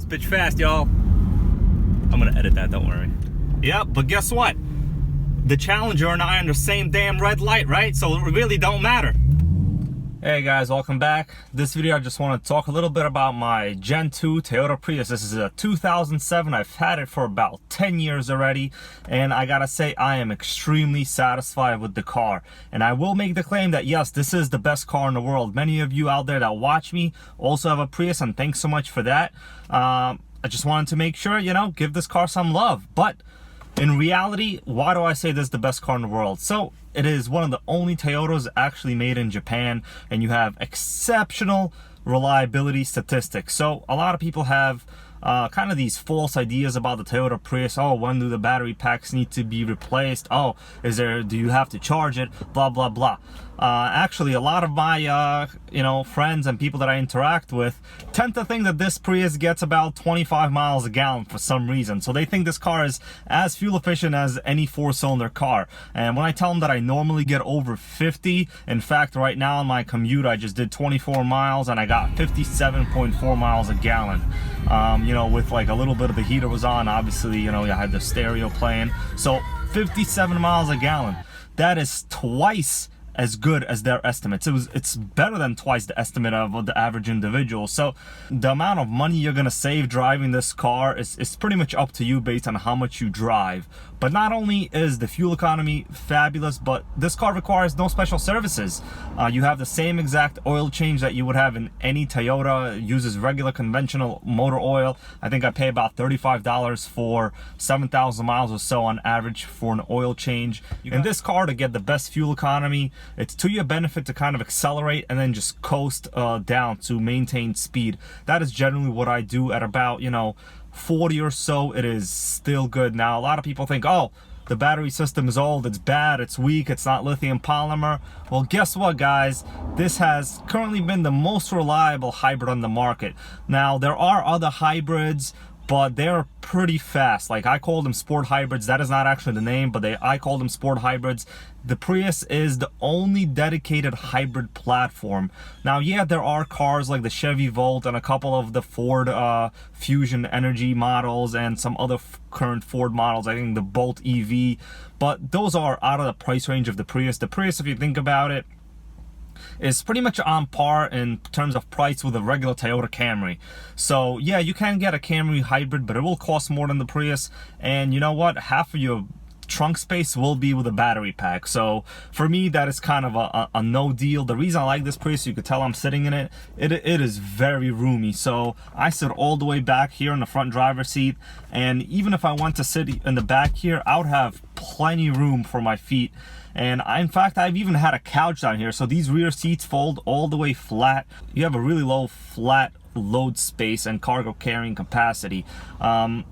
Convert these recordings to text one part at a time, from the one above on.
bitch fast, y'all. I'm gonna edit that, don't worry. Yeah, but guess what? The Challenger and I are on the same damn red light, right? So it really don't matter. Hey guys, welcome back. This video I just want to talk a little bit about my Gen 2 Toyota Prius. This is a 2007. I've had it for about 10 years already, and I gotta say I am extremely satisfied with the car. And I will make the claim that yes, this is the best car in the world. Many of you out there that watch me also have a Prius, and thanks so much for that. I just wanted to make sure, you know, give this car some love. But in reality, why do I say this is the best car in the world? So it is one of the only Toyotas actually made in Japan, and you have exceptional reliability statistics. So a lot of people have kind of these false ideas about the Toyota Prius. Oh, when do the battery packs need to be replaced? Oh, do you have to charge it? Blah, blah, blah. Actually, a lot of my, friends and people that I interact with tend to think that this Prius gets about 25 miles a gallon for some reason. So they think this car is as fuel efficient as any four-cylinder car. And when I tell them that I normally get over 50, in fact, right now on my commute, I just did 24 miles and I got 57.4 miles a gallon. With like a little bit of the heater was on, obviously, I had the stereo playing. So 57 miles a gallon. That is twice as good as their estimates. It's better than twice the estimate of the average individual. So the amount of money you're gonna save driving this car is pretty much up to you based on how much you drive. But not only is the fuel economy fabulous, but this car requires no special services. You have the same exact oil change that you would have in any Toyota. It uses regular conventional motor oil. I think I pay about $35 for 7,000 miles or so on average for an oil change. In this car, to get the best fuel economy, it's to your benefit to kind of accelerate and then just coast down to maintain speed. That is generally what I do at about, 40 or so. It is still good. Now, a lot of people think, oh, the battery system is old, it's bad, it's weak, it's not lithium polymer. Well, guess what, guys? This has currently been the most reliable hybrid on the market. Now, there are other hybrids, but they're pretty fast. Like, I call them sport hybrids. That is not actually the name, but I call them sport hybrids. The Prius is the only dedicated hybrid platform. Now, yeah, there are cars like the Chevy Volt and a couple of the Ford Fusion Energy models and some other current Ford models. I think the Bolt EV, but those are out of the price range of the Prius. The Prius, if you think about it, is pretty much on par in terms of price with a regular Toyota Camry. So yeah, you can get a Camry hybrid, but it will cost more than the Prius. And you know what? Half of your trunk space will be with a battery pack. So for me, that is kind of a no deal. The reason I like this Prius, you could tell I'm sitting in it, it is very roomy. So I sit all the way back here in the front driver's seat, and even if I want to sit in the back here, I would have plenty room for my feet. And in fact, I've even had a couch down here. So these rear seats fold all the way flat. You have a really low flat load space and cargo carrying capacity. Some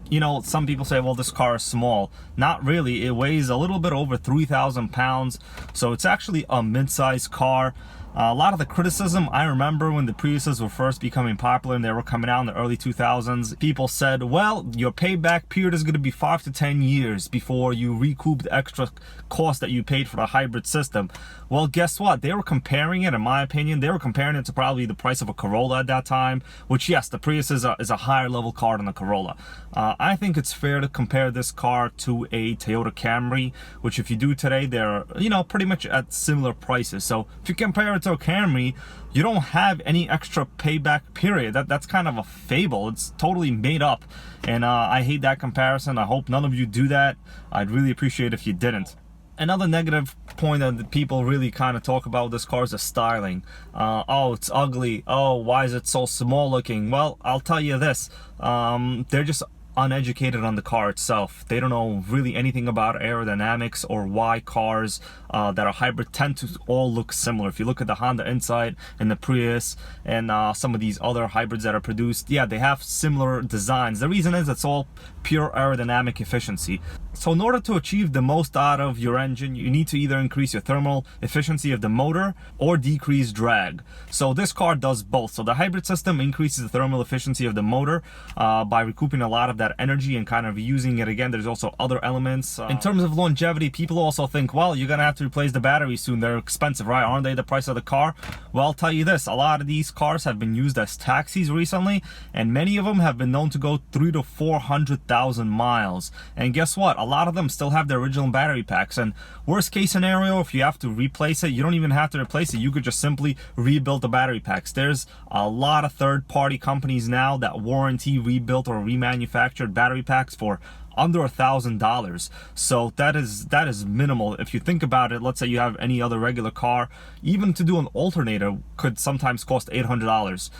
people say, well, this car is small. Not really. It weighs a little bit over 3,000 pounds. So it's actually a mid-sized car. A lot of the criticism, I remember when the Priuses were first becoming popular and they were coming out in the early 2000s, people said, well, your payback period is going to be 5 to 10 years before you recoup the extra cost that you paid for the hybrid system. Well, guess what? They were comparing it, in my opinion, they were comparing it to probably the price of a Corolla at that time, which, yes, the Prius is a higher level car than the Corolla. I think it's fair to compare this car to a Toyota Camry, which if you do today, they're, pretty much at similar prices. So if you compare it to a Camry, you don't have any extra payback period. That's kind of a fable. It's totally made up, and I hate that comparison. I hope none of you do that. I'd really appreciate it if you didn't. Another negative point that people really kind of talk about this car is the styling. Oh, it's ugly. Oh, why is it so small looking? Well, I'll tell you this. They're just uneducated on the car itself. They don't know really anything about aerodynamics or why cars that are hybrid tend to all look similar. If you look at the Honda Insight and the Prius and some of these other hybrids that are produced, yeah, they have similar designs. The reason is it's all pure aerodynamic efficiency. So in order to achieve the most out of your engine, you need to either increase your thermal efficiency of the motor or decrease drag. So this car does both. So the hybrid system increases the thermal efficiency of the motor by recouping a lot of that that energy and kind of using it again. There's also other elements. In terms of longevity, people also think, well, you're gonna have to replace the battery soon. They're expensive, right? Aren't they the price of the car? Well, I'll tell you this, a lot of these cars have been used as taxis recently, and many of them have been known to go 300,000 to 400,000 miles. And guess what? A lot of them still have their original battery packs. And worst case scenario, if you have to replace it, you don't even have to replace it. You could just simply rebuild the battery packs. There's a lot of third-party companies now that warranty rebuilt or remanufactured battery packs for under $1,000. So that is minimal. If you think about it, let's say you have any other regular car, even to do an alternator could sometimes cost $800.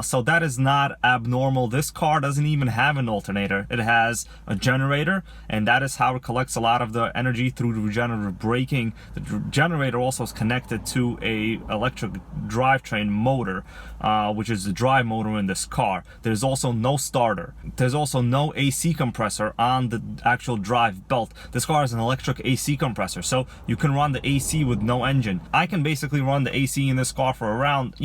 So that is not abnormal. This car doesn't even have an alternator. It has a generator, and that is how it collects a lot of the energy through the regenerative braking. The generator also is connected to a electric drivetrain motor, which is the drive motor in this car. There's also no starter. There's also no AC compressor on the actual drive belt. This car has an electric AC compressor, so you can run the AC with no engine. I can basically run the AC in this car for around,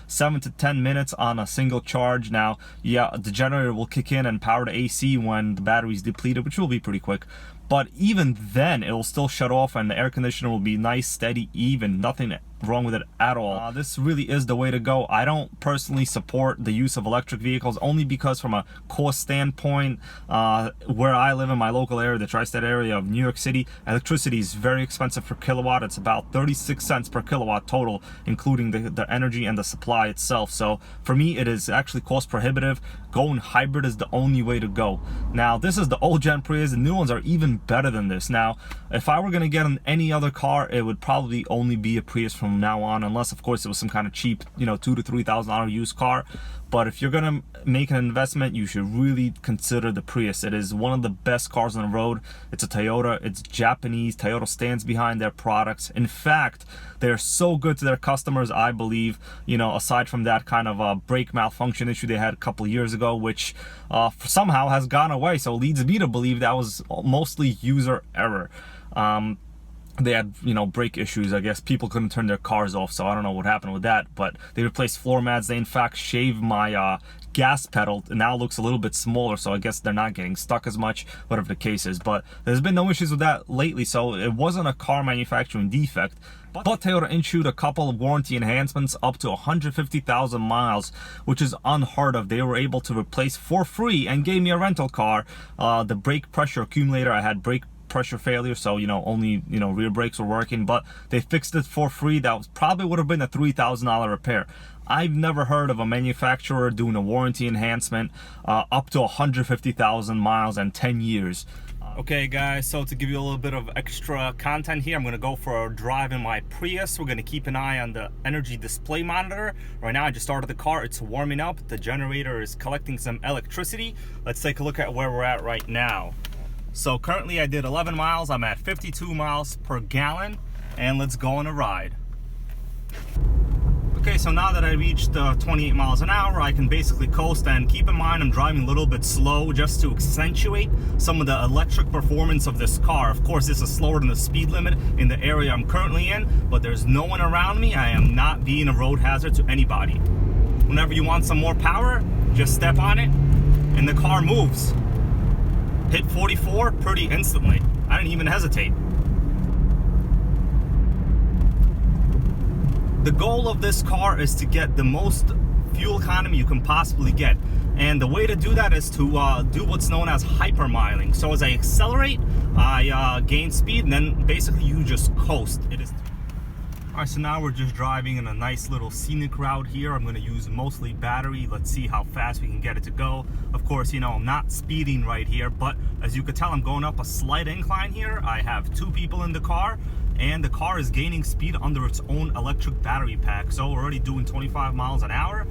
7 to 10 minutes on a single charge. Now, yeah, the generator will kick in and power the AC when the battery is depleted, which will be pretty quick. But even then, it will still shut off and the air conditioner will be nice, steady, even. Nothing wrong with it at all. This really is the way to go. I don't personally support the use of electric vehicles, only because from a cost standpoint, where I live in my local area, the tri-state area of New York City, electricity is very expensive per kilowatt. It's about 36 cents per kilowatt total, including the energy and the supply itself. So for me, it is actually cost prohibitive. Going hybrid is the only way to go. Now, this is the old gen Prius. The new ones are even better than this. Now, if I were going to get in any other car, it would probably only be a Prius from now on, unless of course it was some kind of cheap, $2,000 to $3,000 used car. But if you're gonna make an investment, you should really consider the Prius. It is one of the best cars on the road. It's a Toyota. It's Japanese. Toyota stands behind their products. In fact, they're so good to their customers, I believe, aside from that kind of brake malfunction issue they had a couple of years ago, which somehow has gone away. So it leads me to believe that was mostly user error. They had, brake issues. I guess people couldn't turn their cars off, so I don't know what happened with that. But they replaced floor mats. They in fact shaved my gas pedal. It now looks a little bit smaller, so I guess they're not getting stuck as much, whatever the case is. But there's been no issues with that lately, so it wasn't a car manufacturing defect. But Toyota issued a couple of warranty enhancements up to 150,000 miles, which is unheard of. They were able to replace for free and gave me a rental car the brake pressure accumulator. I had brake pressure failure, so only rear brakes were working, but they fixed it for free. That was probably would have been a $3,000 repair. I've never heard of a manufacturer doing a warranty enhancement up to 150,000 miles and 10 years. Okay guys, so to give you a little bit of extra content here, I'm going to go for a drive in my Prius. We're going to keep an eye on the energy display monitor. Right now I just started the car, it's warming up, the generator is collecting some electricity. Let's take a look at where we're at right now. So currently I did 11 miles, I'm at 52 miles per gallon, and let's go on a ride. Okay, so now that I reached 28 miles an hour, I can basically coast, and keep in mind I'm driving a little bit slow just to accentuate some of the electric performance of this car. Of course, this is slower than the speed limit in the area I'm currently in, but there's no one around me. I am not being a road hazard to anybody. Whenever you want some more power, just step on it, and the car moves. Hit 44 pretty instantly. I didn't even hesitate. The goal of this car is to get the most fuel economy you can possibly get. And the way to do that is to do what's known as hypermiling. So as I accelerate, I gain speed, and then basically you just coast. Alright, so now we're just driving in a nice little scenic route here. I'm going to use mostly battery. Let's see how fast we can get it to go. Of course, I'm not speeding right here, but as you could tell, I'm going up a slight incline here. I have two people in the car, and the car is gaining speed under its own electric battery pack. So we're already doing 25 miles an hour,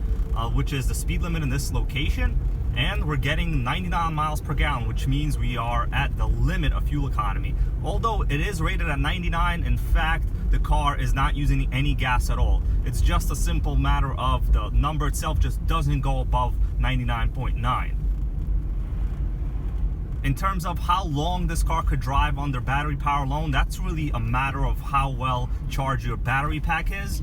which is the speed limit in this location. And we're getting 99 miles per gallon, which means we are at the limit of fuel economy. Although it is rated at 99, in fact, the car is not using any gas at all. It's just a simple matter of the number itself just doesn't go above 99.9. In terms of how long this car could drive under battery power alone, that's really a matter of how well charged your battery pack is.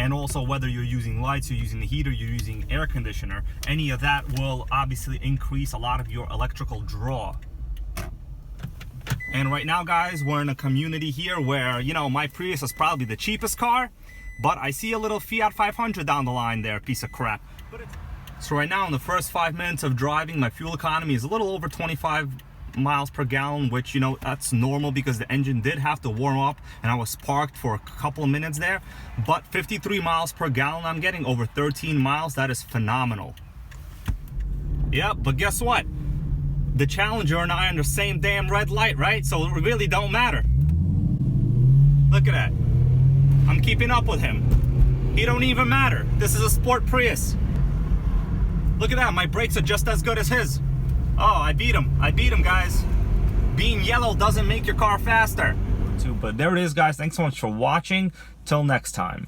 and also whether you're using lights, you're using the heater, you're using air conditioner, any of that will obviously increase a lot of your electrical draw. And right now, guys, we're in a community here where, you know, my Prius is probably the cheapest car, but I see a little Fiat 500 down the line there, piece of crap. So right now, in the first 5 minutes of driving, my fuel economy is a little over 25 miles per gallon, which, you know, that's normal because the engine did have to warm up and I was parked for a couple of minutes there. But 53 miles per gallon I'm getting, over 13 miles. That is phenomenal. Yeah, but guess what? The Challenger and I are in the same damn red light, right? So it really don't matter. Look at that. I'm keeping up with him. He don't even matter. This is a sport Prius. Look at that. My brakes are just as good as his. Oh, I beat him. I beat him, guys. Being yellow doesn't make your car faster. But there it is, guys. Thanks so much for watching. Till next time.